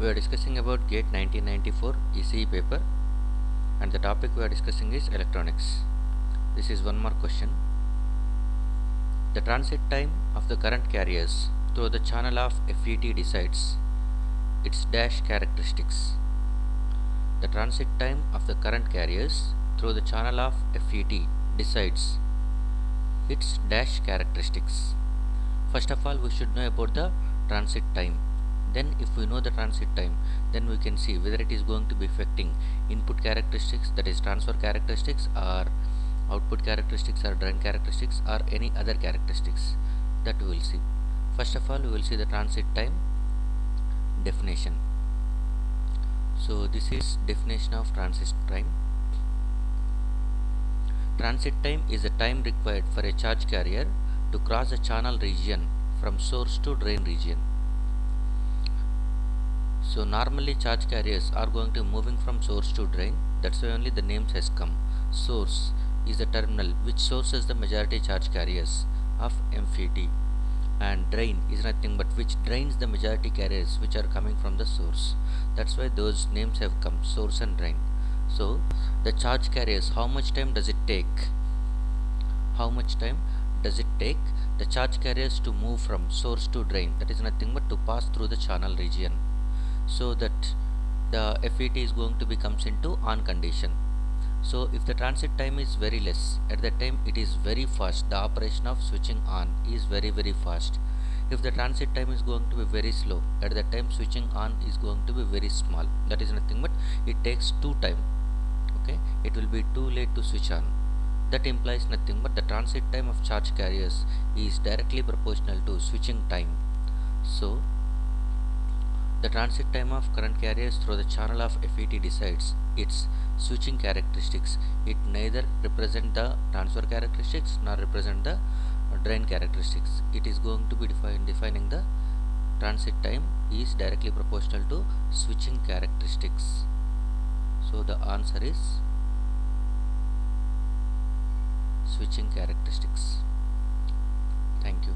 We are discussing about GATE 1994 ECE paper, and the topic we are discussing is electronics. This is one more question. The transit time of the current carriers through the channel of FET decides its dash characteristics. The transit time of the current carriers through the channel of FET decides its dash characteristics. First of all, we should know about the transit time. Then if we know the transit time, then we can see whether it is going to be affecting input characteristics, that is transfer characteristics, or output characteristics, or drain characteristics, or any other characteristics. That we will see. First of all, we will see the transit time definition. So this is definition of transit time. Transit time is the time required for a charge carrier to cross a channel region from source to drain region. So normally charge carriers are going to moving from source to drain. That's why only the names has come. Source is the terminal which sources the majority charge carriers of MFET, and drain is nothing but which drains the majority carriers which are coming from the source. That's why those names have come, source and drain. So the charge carriers, how much time does it take? How much time does it take the charge carriers to move from source to drain? That is nothing but to pass through the channel region, so that the FET is going to be comes into on condition. So if the transit time is very less, at that time it is very fast. The operation of switching on is very fast. If the transit time is going to be very slow, at that time switching on is going to be very small. That is nothing but it takes too time. Okay, it will be too late to switch on. That implies nothing but the transit time of charge carriers is directly proportional to switching time. So the transit time of current carriers through the channel of FET decides its switching characteristics. It neither represent the transfer characteristics nor represent the drain characteristics. It is going to be defining the transit time is directly proportional to switching characteristics. So the answer is switching characteristics. Thank you.